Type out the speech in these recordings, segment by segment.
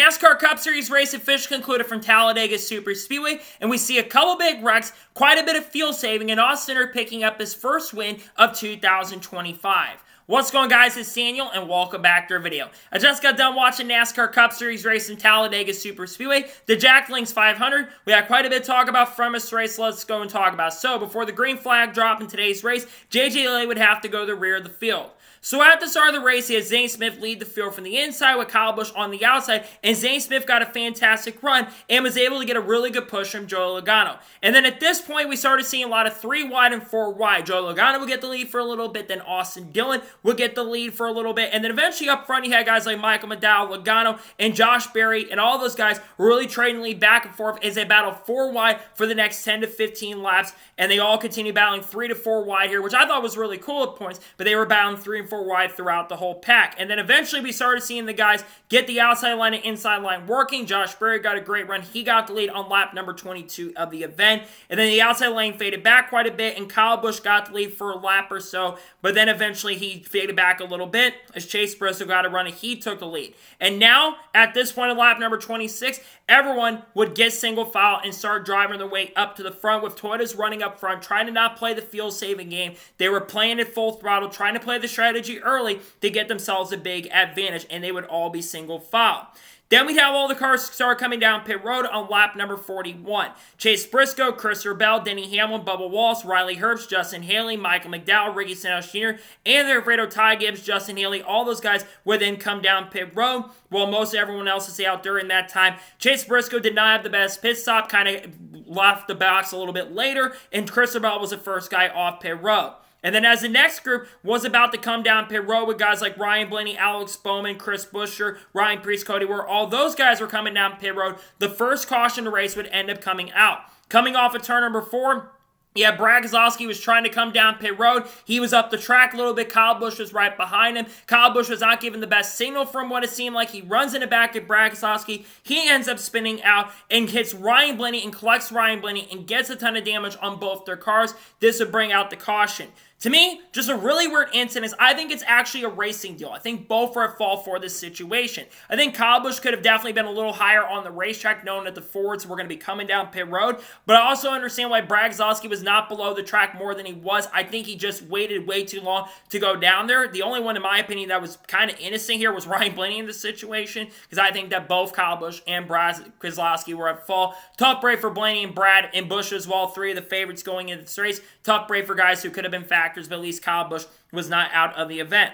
NASCAR Cup Series race officially concluded from Talladega Super Speedway, and we see a couple big wrecks, quite a bit of fuel saving, and Austin Cindric picking up his first win of 2025. What's going on, guys? It's Daniel, and welcome back to our video. I just got done watching NASCAR Cup Series race in Talladega Super Speedway, the Jack Links 500. We had quite a bit to talk about from this race. Let's go and talk about it. So, before the green flag dropped in today's race, JJ Lay would have to go to the rear of the field. So at the start of the race, he had Zane Smith lead the field from the inside with Kyle Busch on the outside, and Zane Smith got a fantastic run and was able to get a really good push from Joey Logano. And then at this point, we started seeing a lot of 3 wide and 4 wide. Joey Logano would get the lead for a little bit, then Austin Dillon would get the lead for a little bit, and then eventually up front, you had guys like Michael McDowell, Logano, and Josh Berry, and all those guys were really trading lead back and forth as they battled 4 wide for the next 10 to 15 laps, and they all continued battling 3 to 4 wide here, which I thought was really cool at points, but they were battling 3 and 4 wide throughout the whole pack. And then eventually we started seeing the guys get the outside line and inside line working. Josh Berry got a great run. He got the lead on lap number 22 of the event. And then the outside lane faded back quite a bit, and Kyle Busch got the lead for a lap or so, but then eventually he faded back a little bit as Chase Briscoe got a run and he took the lead. And now, at this point in lap number 26, everyone would get single file and start driving their way up to the front, with Toyotas running up front, trying to not play the fuel-saving game. They were playing it full throttle, trying to play the strategy early to get themselves a big advantage, and they would all be single file. Then we'd have all the cars start coming down pit road on lap number 41. Chase Briscoe, Christopher Bell, Denny Hamlin, Bubba Wallace, Riley Herbst, Justin Haley, Michael McDowell, Ricky Stenhouse Jr., and their Fredo Ty Gibbs, Justin Haley, all those guys would then come down pit road, while most everyone else is out during that time. Chase Briscoe did not have the best pit stop, kind of left the box a little bit later, and Christopher Bell was the first guy off pit road. And then as the next group was about to come down pit road with guys like Ryan Blaney, Alex Bowman, Chris Buescher, Ryan Preece, Cody Ware, all those guys were coming down pit road, the first caution to race would end up coming out. Coming off of turn number 4, yeah, Brad Keselowski was trying to come down pit road. He was up the track a little bit. Kyle Busch was right behind him. Kyle Busch was not given the best signal from what it seemed like. He runs in the back at Brad Keselowski. He ends up spinning out and hits Ryan Blaney and collects Ryan Blaney and gets a ton of damage on both their cars. This would bring out the caution. To me, just a really weird incident. I think it's actually a racing deal. I think both are at fault for this situation. I think Kyle Busch could have definitely been a little higher on the racetrack, knowing that the Fords were going to be coming down pit road. But I also understand why Brad Keselowski was not below the track more than he was. I think he just waited way too long to go down there. The only one, in my opinion, that was kind of innocent here was Ryan Blaney in this situation, because I think that both Kyle Busch and Brad Keselowski were at fault. Tough break for Blaney and Brad and Busch as well, 3 of the favorites going into this race. Tough break for guys who could have been factors, but at least Kyle Busch was not out of the event.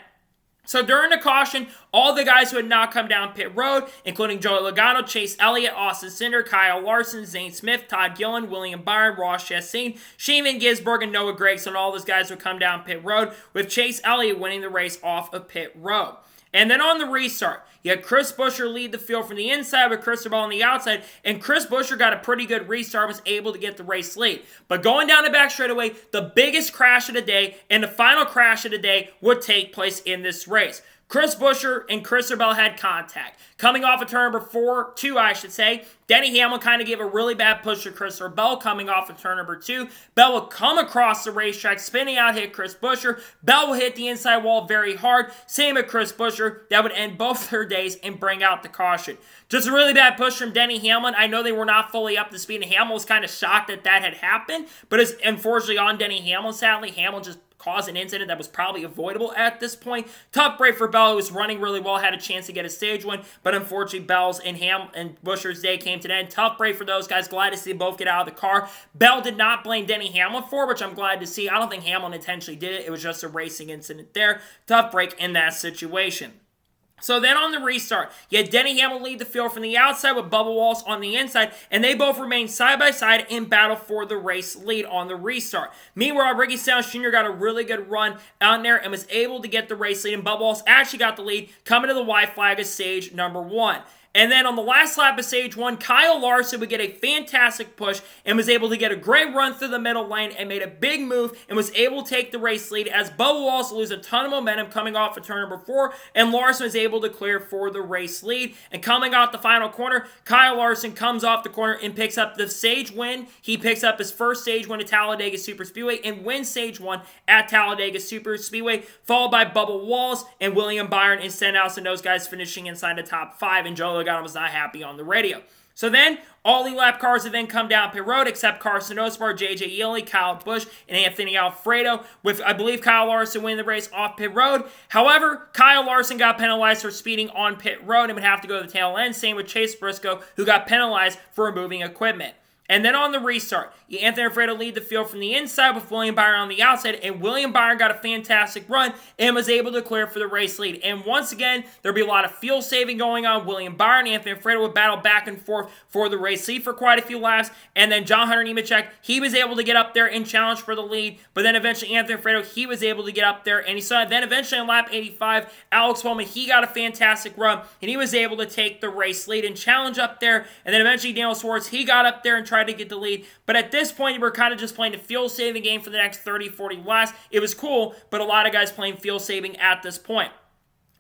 So during the caution, all the guys who had not come down pit road, including Joey Logano, Chase Elliott, Austin Cindric, Kyle Larson, Zane Smith, Todd Gilliland, William Byron, Ross Chastain, Shane Gisberg, and Noah Gragson, all those guys would come down pit road, with Chase Elliott winning the race off of pit road. And then on the restart, you had Chris Buescher lead the field from the inside with Christopher Bell on the outside, and Chris Buescher got a pretty good restart, was able to get the race lead. But going down the back straightaway, the biggest crash of the day and the final crash of the day would take place in this race. Chris Buescher and Christopher Bell had contact. Coming off of turn number 2, I should say, Denny Hamlin kind of gave a really bad push to Christopher Bell coming off of turn number 2. Bell will come across the racetrack, spinning out, hit Chris Buescher. Bell will hit the inside wall very hard. Same with Chris Buescher. That would end both their days and bring out the caution. Just a really bad push from Denny Hamlin. I know they were not fully up to speed, and Hamlin was kind of shocked that that had happened, but it's unfortunately on Denny Hamlin, sadly. Hamlin just caused an incident that was probably avoidable at this point. Tough break for Bell, who was running really well, had a chance to get a stage win, but unfortunately Bell's and Buescher's day came to an end. Tough break for those guys. Glad to see them both get out of the car. Bell did not blame Denny Hamlin for, which I'm glad to see. I don't think Hamlin intentionally did it. It was just a racing incident there. Tough break in that situation. So then on the restart, you had Denny Hamlin lead the field from the outside with Bubba Wallace on the inside, and they both remained side by side in battle for the race lead on the restart. Meanwhile, Ricky Stenhouse Jr. got a really good run out there and was able to get the race lead, and Bubba Wallace actually got the lead coming to the white flag of stage number 1. And then on the last lap of stage 1, Kyle Larson would get a fantastic push and was able to get a great run through the middle lane and made a big move and was able to take the race lead, as Bubba Wallace lose a ton of momentum coming off of turn number 4, and Larson was able to clear for the race lead. And coming out the final corner, Kyle Larson comes off the corner and picks up the stage win. He picks up his first stage win at Talladega Super Speedway and wins stage 1 at Talladega Super Speedway, followed by Bubba Wallace and William Byron and Stenhouse, and those guys finishing inside the top 5. And Joe Joey Logano was not happy on the radio. So then, all the lap cars would then come down pit road, except Carson Osbar, J.J. Yeley, Kyle Busch, and Anthony Alfredo, with, I believe, Kyle Larson winning the race off pit road. However, Kyle Larson got penalized for speeding on pit road and would have to go to the tail end. Same with Chase Briscoe, who got penalized for removing equipment. And then on the restart, Anthony Alfredo lead the field from the inside with William Byron on the outside, and William Byron got a fantastic run and was able to clear for the race lead. And once again, there'll be a lot of fuel saving going on. William Byron and Anthony Alfredo would battle back and forth for the race lead for quite a few laps, and then John Hunter Nemechek, he was able to get up there and challenge for the lead, but then eventually Anthony Alfredo, he was able to get up there, and he saw then eventually on lap 85, Alex Bowman, he got a fantastic run, and he was able to take the race lead and challenge up there, and then eventually Daniel Suarez, he got up there and tried to get the lead. But at this point, we're kind of just playing a fuel-saving game for the next 30, 40 laps. It was cool, but a lot of guys playing fuel-saving at this point.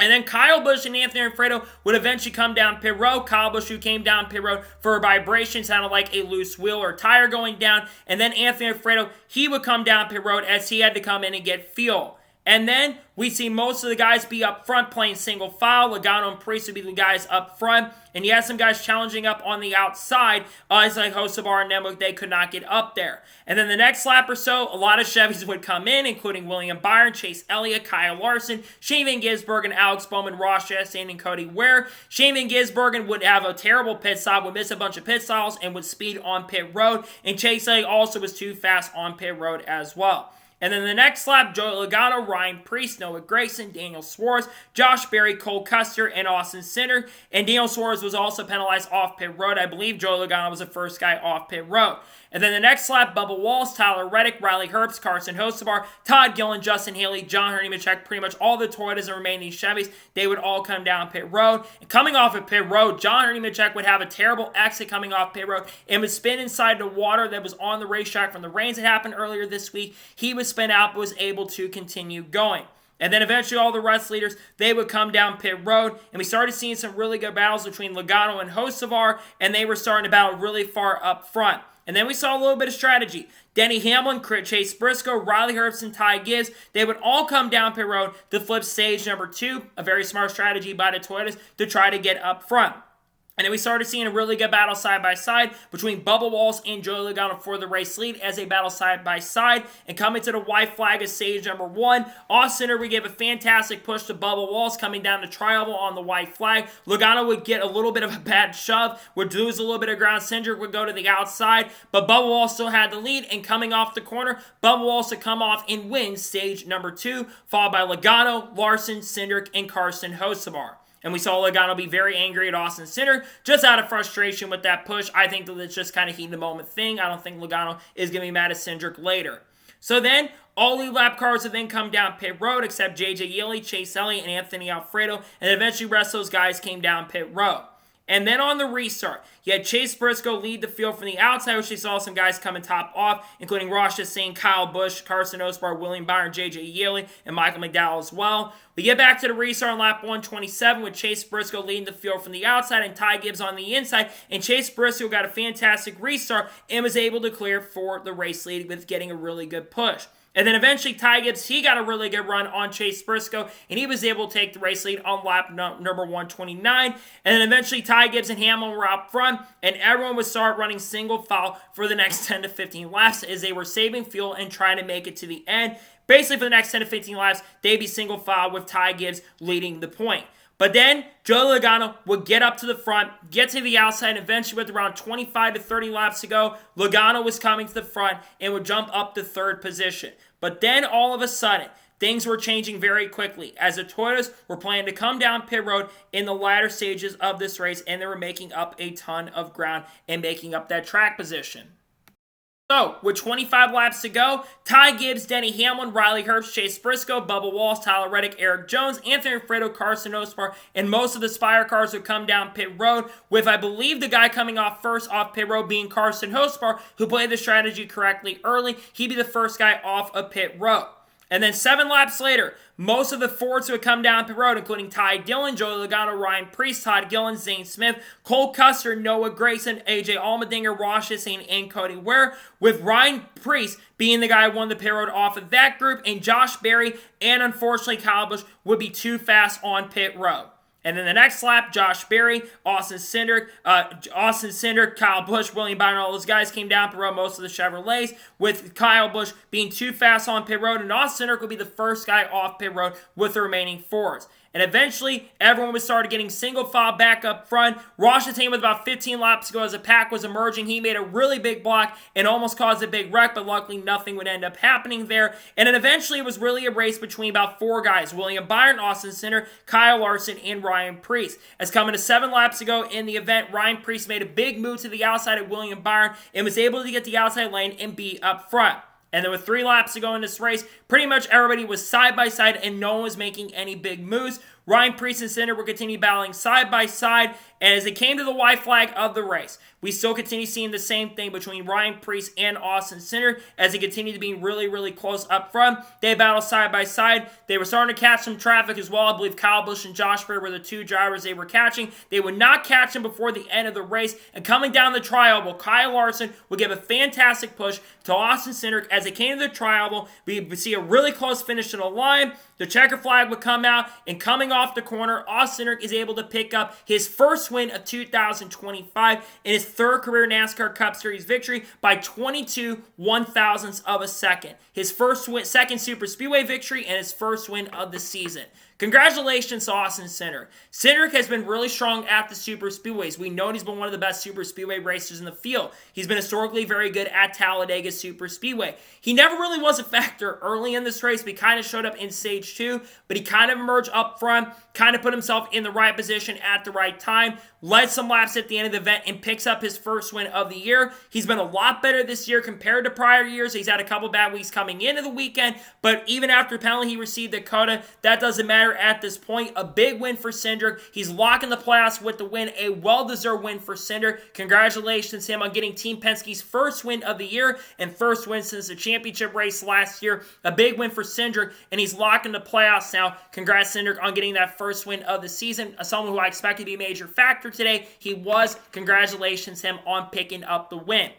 And then Kyle Busch and Anthony Alfredo would eventually come down pit road. Kyle Busch, who came down pit road for a vibration, sounded like a loose wheel or tire going down. And then Anthony Alfredo, he would come down pit road as he had to come in and get fuel. And then we see most of the guys be up front playing single file. Logano and Priest would be the guys up front. And you had some guys challenging up on the outside. It's like Hocevar and Nemec, they could not get up there. And then the next lap or so, a lot of Chevys would come in, including William Byron, Chase Elliott, Kyle Larson, Shane Van Gisbergen, Alex Bowman, Ross Chastain, and Cody Ware. Shane Van Gisbergen would have a terrible pit stop, would miss a bunch of pit stops, and would speed on pit road. And Chase Elliott also was too fast on pit road as well. And then the next lap, Joey Logano, Ryan Preece, Noah Gragson, Daniel Suarez, Josh Berry, Cole Custer, and Austin Cindric. And Daniel Suarez was also penalized off pit road. I believe Joey Logano was the first guy off pit road. And then the next lap, Bubba Wallace, Tyler Reddick, Riley Herbst, Carson Hocevar, Todd Gillen, Justin Haley, John Hunter Nemechek, pretty much all the Toyotas and remaining Chevys, they would all come down pit road. And coming off of pit road, John Hunter Nemechek would have a terrible exit coming off pit road and would spin inside the water that was on the racetrack from the rains that happened earlier this week. He would spin out but was able to continue going. And then eventually all the rest leaders, they would come down pit road. And we started seeing some really good battles between Logano and Hocevar, and they were starting to battle really far up front. And then we saw a little bit of strategy. Denny Hamlin, Chase Briscoe, Riley Herbst, and Ty Gibbs, they would all come down pit road to flip stage number 2. A very smart strategy by the Toyotas to try to get up front. And then we started seeing a really good battle side-by-side between Bubba Wallace and Joey Logano for the race lead as they battle side-by-side. And coming to the white flag of stage number 1, off center, we gave a fantastic push to Bubba Wallace coming down to tri-oval on the white flag. Logano would get a little bit of a bad shove, would lose a little bit of ground. Cindric would go to the outside, but Bubba Wallace still had the lead. And coming off the corner, Bubba Wallace would come off and win stage number 2, followed by Logano, Larson, Cindric, and Carson Hocevar. And we saw Logano be very angry at Austin Cindric, just out of frustration with that push. I think that it's just kind of heat of the moment thing. I don't think Logano is going to be mad at Cindric later. So then, all the lap cars would then come down pit road, except J.J. Yeley, Chase Elliott, and Anthony Alfredo. And eventually, the rest of those guys came down pit road. And then on the restart, you had Chase Briscoe lead the field from the outside, which you saw some guys coming top off, including Ross Chastain, Kyle Busch, Carson Osbar, William Byron, J.J. Yeley, and Michael McDowell as well. We get back to the restart on lap 127 with Chase Briscoe leading the field from the outside and Ty Gibbs on the inside. And Chase Briscoe got a fantastic restart and was able to clear for the race lead with getting a really good push. And then eventually Ty Gibbs, he got a really good run on Chase Briscoe, and he was able to take the race lead on lap number 129. And then eventually Ty Gibbs and Hamlin were up front, and everyone would start running single file for the next 10 to 15 laps as they were saving fuel and trying to make it to the end. Basically, for the next 10 to 15 laps, they'd be single file with Ty Gibbs leading the point. But then, Joey Logano would get up to the front, get to the outside, and eventually with around 25 to 30 laps to go, Logano was coming to the front and would jump up to third position. But then, all of a sudden, things were changing very quickly as the Toyotas were planning to come down pit road in the latter stages of this race, and they were making up a ton of ground and making up that track position. So, with 25 laps to go, Ty Gibbs, Denny Hamlin, Riley Herbst, Chase Briscoe, Bubba Wallace, Tyler Reddick, Eric Jones, Anthony Alfredo, Carson Osbar, and most of the Spire cars would come down pit road, with, I believe, the guy coming off first off pit road being Carson Hocevar, who played the strategy correctly early. He'd be the first guy off of pit road. And then 7 laps later, most of the Fords would come down pit road, including Ty Dillon, Joey Logano, Ryan Preece, Todd Gillen, Zane Smith, Cole Custer, Noah Gragson, AJ Allmendinger, Ross Chastain, and Cody Ware, with Ryan Preece being the guy who won the pit road off of that group, and Josh Berry and, unfortunately, Kyle Busch would be too fast on pit road. And then the next lap, Josh Berry, Austin Cindric, Kyle Busch, William Byron, all those guys came down to row most of the Chevrolets, with Kyle Busch being too fast on pit road, and Austin Cindric would be the first guy off pit road with the remaining fours. And eventually, everyone would start getting single file back up front. Ross Chastain with about 15 laps to go as the pack was emerging. He made a really big block and almost caused a big wreck, but luckily nothing would end up happening there. And then eventually, it was really a race between about 4 guys: William Byron, Austin Cindric, Kyle Larson, and Ryan Preece. As coming to 7 laps to go in the event, Ryan Preece made a big move to the outside of William Byron and was able to get the outside lane and be up front. And then with 3 laps to go in this race, pretty much everybody was side by side and no one was making any big moves. Ryan Preece and Cindric will continue battling side by side, and as it came to the white flag of the race, we still continue seeing the same thing between Ryan Preece and Austin Cindric as they continue to be really, really close up front. They battle side by side. They were starting to catch some traffic as well. I believe Kyle Busch and Josh Berry were the 2 drivers they were catching. They would not catch them before the end of the race, and coming down the tri-oval, Kyle Larson would give a fantastic push to Austin Cindric. As it came to the tri-oval, we would see a really close finish to the line. The checker flag would come out, and coming off the corner, Austin Cindric is able to pick up his first win of 2025 and his 3rd career NASCAR Cup Series victory by 22 1/1000ths of a second. His second Super Speedway victory and his first win of the season. Congratulations to Austin Cindric. Cindric has been really strong at the Super Speedways. We know he's been one of the best Super Speedway racers in the field. He's been historically very good at Talladega Super Speedway. He never really was a factor early in this race, but he kind of showed up in stage 2, but he kind of emerged up front, kind of put himself in the right position at the right time, led some laps at the end of the event, and picks up his first win of the year. He's been a lot better this year compared to prior years. He's had a couple bad weeks coming into the weekend, but even after the penalty he received at Coda, that doesn't matter at this point. A big win for Cindric. He's locking the playoffs with the win. A well-deserved win for Cindric. Congratulations to him on getting Team Penske's first win of the year and first win since the championship race last year. A big win for Cindric, and he's locking the playoffs now. Congrats, Cindric, on getting that first win of the season. Someone who I expect to be a major factor today. He was. Congratulations to him on picking up the win.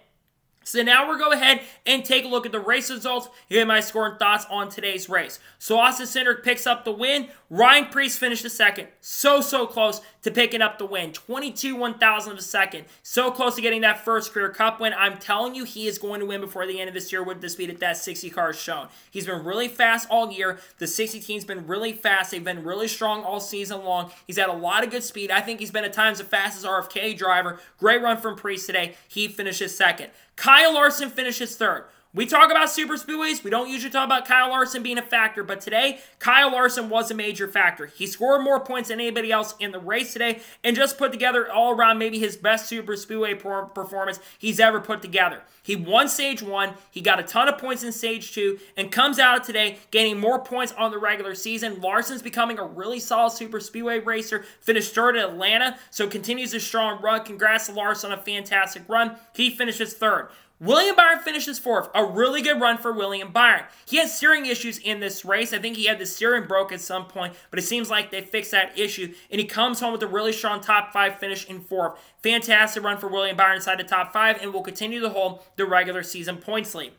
So now we'll go ahead and take a look at the race results. Here are my score and thoughts on today's race. So Austin Cindric picks up the win. Ryan Preece finished the second. So close to picking up the win. 22 1/1000 of a second. So close to getting that first career cup win. I'm telling you, he is going to win before the end of this year with the speed that that 60 car has shown. He's been really fast all year. The 60 team's been really fast. They've been really strong all season long. He's had a lot of good speed. I think he's been at times the fastest RFK driver. Great run from Preece today. He finishes second. Kyle Larson finishes third. We talk about super speedways. We don't usually talk about Kyle Larson being a factor, but today, Kyle Larson was a major factor. He scored more points than anybody else in the race today and just put together all around maybe his best super speedway performance he's ever put together. He won stage 1, he got a ton of points in stage 2, and comes out today gaining more points on the regular season. Larson's becoming a really solid super speedway racer, finished third at Atlanta, so continues a strong run. Congrats to Larson on a fantastic run. He finishes third. William Byron finishes fourth. A really good run for William Byron. He had steering issues in this race. I think he had the steering broke at some point, but it seems like they fixed that issue, and he comes home with a really strong top 5 finish in fourth. Fantastic run for William Byron inside the top 5, and will continue to hold the regular season points lead.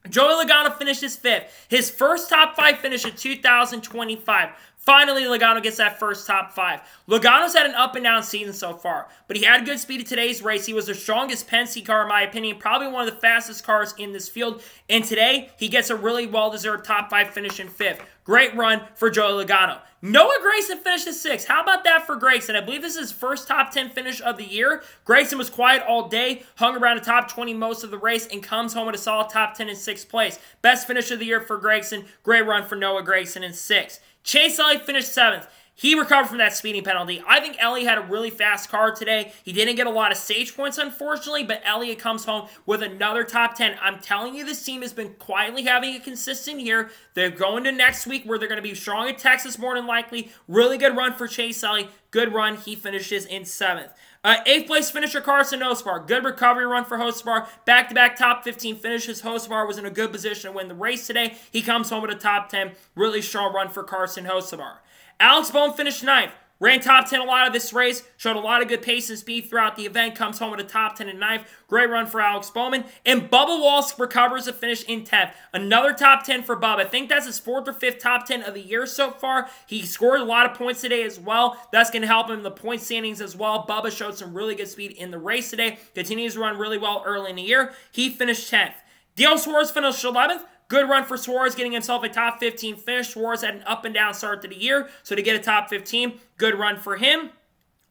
Joey Logano finishes 5th. His first top 5 finish in 2025. Finally, Logano gets that first top 5. Logano's had an up and down season so far, but he had good speed in today's race. He was the strongest Penske car, in my opinion, probably one of the fastest cars in this field. And today, he gets a really well-deserved top 5 finish in 5th. Great run for Joey Logano. Noah Gragson finishes 6th. How about that for Gragson? I believe this is his first top 10 finish of the year. Gragson was quiet all day, hung around the top 20 most of the race, and comes home with a solid top 10 in 6th place. Best finish of the year for Gragson. Great run for Noah Gragson in 6th. Chase Elliott finished 7th. He recovered from that speeding penalty. I think Elliott had a really fast car today. He didn't get a lot of stage points, unfortunately, but Elliott comes home with another top 10. I'm telling you, this team has been quietly having a consistent year. They're going to next week where they're going to be strong at Texas more than likely. Really good run for Chase Elliott. Good run. He finishes in 7th. 8th place finisher Carson Hocevar. Good recovery run for Hocevar. Back-to-back top 15 finishes. Hocevar was in a good position to win the race today. He comes home with a top 10. Really strong run for Carson Hocevar. Alex Bowman finished 9th. Ran top 10 a lot of this race, showed a lot of good pace and speed throughout the event, comes home with a top 10 and 9th. Great run for Alex Bowman. And Bubba Wallace recovers a finish in 10th. Another top 10 for Bubba. I think that's his 4th or 5th top 10 of the year so far. He scored a lot of points today as well. That's going to help him in the point standings as well. Bubba showed some really good speed in the race today. Continues to run really well early in the year. He finished 10th. Dale Suarez finished 11th. Good run for Suarez, getting himself a top 15 finish. Suarez had an up and down start to the year, so to get a top 15, good run for him.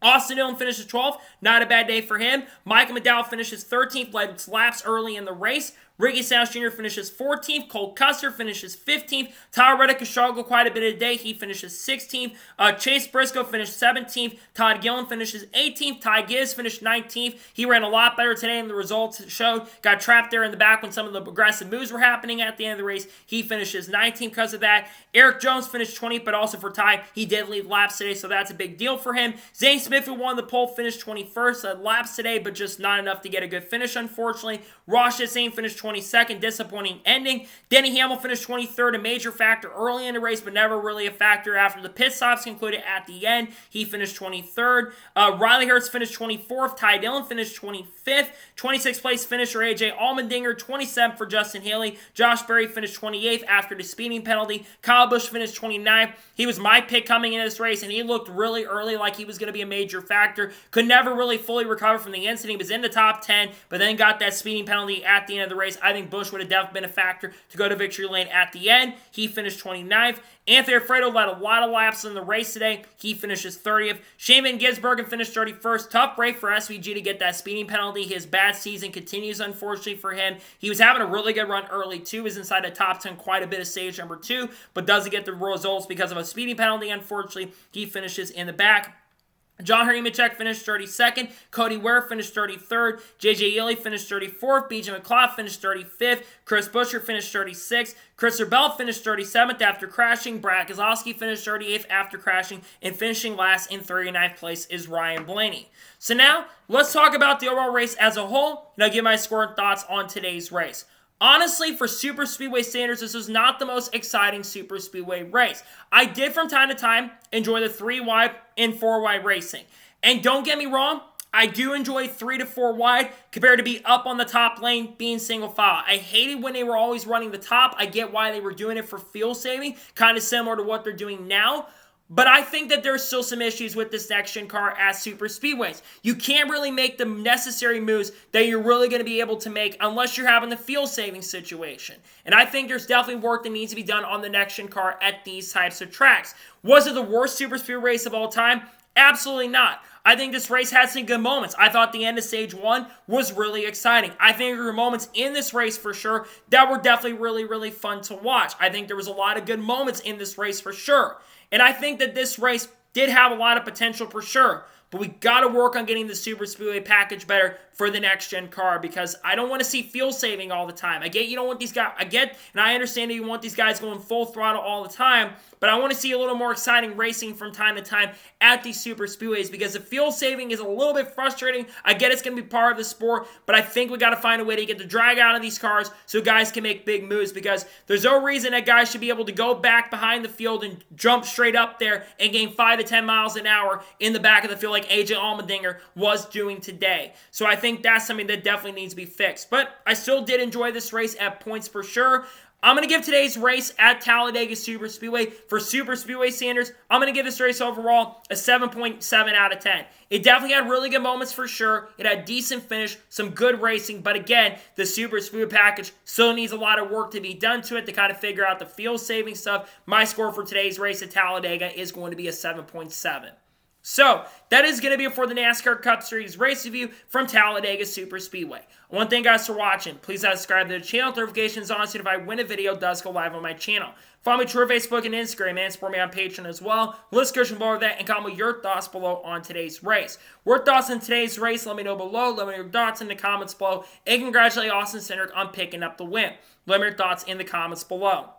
Austin Dillon finishes 12th. Not a bad day for him. Michael McDowell finishes 13th, led laps early in the race. Ricky Stenhouse Jr. finishes 14th. Cole Custer finishes 15th. Tyler Reddick struggled quite a bit today. He finishes 16th. Chase Briscoe finished 17th. Todd Gillen finishes 18th. Ty Gibbs finished 19th. He ran a lot better today than the results showed. Got trapped there in the back when some of the aggressive moves were happening at the end of the race. He finishes 19th because of that. Eric Jones finished 20th, but also for Ty, he did lead laps today, so that's a big deal for him. Zane Smith, who won the pole, finished 21st. Led laps today, but just not enough to get a good finish, unfortunately. Ross Chastain finished 22nd, disappointing ending. Denny Hamel finished 23rd, a major factor early in the race, but never really a factor after the pit stops concluded at the end. He finished 23rd. Riley Hurts finished 24th. Ty Dillon finished 25th. 26th place finisher AJ Allmendinger, 27th for Justin Haley. Josh Berry finished 28th after the speeding penalty. Kyle Busch finished 29th. He was my pick coming into this race, and he looked really early like he was going to be a major factor. Could never really fully recover from the incident. He was in the top 10, but then got that speeding penalty at the end of the race. I think Busch would have definitely been a factor to go to victory lane at the end. He finished 29th. Anthony Alfredo led a lot of laps in the race today. He finishes 30th. Shane Van Gisbergen finished 31st. Tough break for SVG to get that speeding penalty. His bad season continues, unfortunately, for him. He was having a really good run early, too. He was inside the top 10 quite a bit of stage number 2, but doesn't get the results because of a speeding penalty, unfortunately. He finishes in the back. John Nemechek finished 32nd. Cody Ware finished 33rd. J.J. Ely finished 34th. B.J. McLeod finished 35th. Chris Buescher finished 36th. Christopher Bell finished 37th after crashing. Brad Keselowski finished 38th after crashing. And finishing last in 39th place is Ryan Blaney. So now, let's talk about the overall race as a whole, and I'll give my score and thoughts on today's race. Honestly, for Super Speedway standards, this was not the most exciting Super Speedway race. I did from time to time enjoy the 3-wide and 4-wide racing. And don't get me wrong, I do enjoy 3 to 4 wide compared to be up on the top lane being single file. I hated when they were always running the top. I get why they were doing it for fuel saving, kind of similar to what they're doing now. But I think that there's still some issues with this next-gen car at Super Speedways. You can't really make the necessary moves that you're really going to be able to make unless you're having the fuel-saving situation. And I think there's definitely work that needs to be done on the next-gen car at these types of tracks. Was it the worst Super Speedway race of all time? Absolutely not. I think this race had some good moments. I thought the end of Stage 1 was really exciting. I think there were moments in this race for sure that were definitely really, really fun to watch. I think there was a lot of good moments in this race for sure. And I think that this race did have a lot of potential for sure. But we got to work on getting the Super Speedway package better for the next-gen car because I don't want to see fuel saving all the time. I get you don't want these guys, and I understand that you want these guys going full throttle all the time, but I want to see a little more exciting racing from time to time at these Super Speedways because the fuel saving is a little bit frustrating. I get it's going to be part of the sport, but I think we got to find a way to get the drag out of these cars so guys can make big moves because there's no reason that guys should be able to go back behind the field and jump straight up there and gain 5 to 10 miles an hour in the back of the field like AJ Allmendinger was doing today. So I think that's something that definitely needs to be fixed. But I still did enjoy this race at points for sure. I'm going to give today's race at Talladega Super Speedway, for Super Speedway standards, I'm going to give this race overall a 7.7 out of 10. It definitely had really good moments for sure. It had decent finish, some good racing, but again, the Super Speedway package still needs a lot of work to be done to it to kind of figure out the fuel saving stuff. My score for today's race at Talladega is going to be a 7.7. So, that is going to be it for the NASCAR Cup Series race review from Talladega Super Speedway. I want to thank you guys for watching. Please subscribe to the channel. Notifications on so if I win a video, it does go live on my channel. Follow me on Twitter, Facebook, and Instagram, and support me on Patreon as well. List description below that, and comment your thoughts below on today's race. Your thoughts on today's race, let me know below. Let me know your thoughts in the comments below. And congratulate Austin Cindric on picking up the win. Let me know your thoughts in the comments below.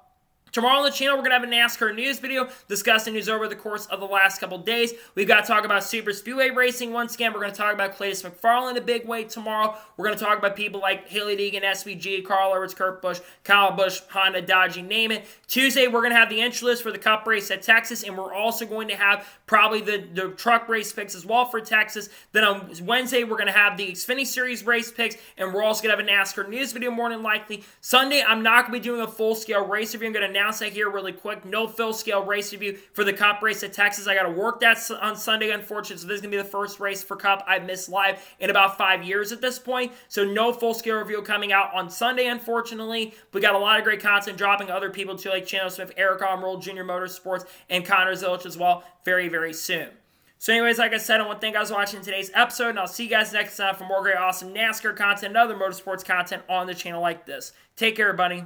Tomorrow on the channel, we're going to have a NASCAR news video discussing news over the course of the last couple days. We've got to talk about Super Speedway racing once again. We're going to talk about Clayus McFarland a big way tomorrow. We're going to talk about people like Haley Deegan, SVG, Carl Edwards, Kurt Busch, Kyle Busch, Honda, Dodge, you name it. Tuesday, we're going to have the entry list for the Cup race at Texas, and we're also going to have probably the truck race picks as well for Texas. Then on Wednesday, we're going to have the Xfinity Series race picks, and we're also going to have a NASCAR news video more than likely. Sunday, I'm not going to be doing a full-scale race review. I'm going to announce that here really quick. No full-scale race review for the Cup race at Texas. I got to work that on Sunday, unfortunately, so this is going to be the first race for Cup I've missed live in about 5 years at this point. So no full-scale review coming out on Sunday, unfortunately. We got a lot of great content dropping other people too, like Chandler Smith, Eric Almirola, Junior Motorsports, and Connor Zilic as well very, very soon. So anyways, like I said, I want to thank you guys for watching today's episode, and I'll see you guys next time for more great, awesome NASCAR content and other motorsports content on the channel like this. Take care, everybody.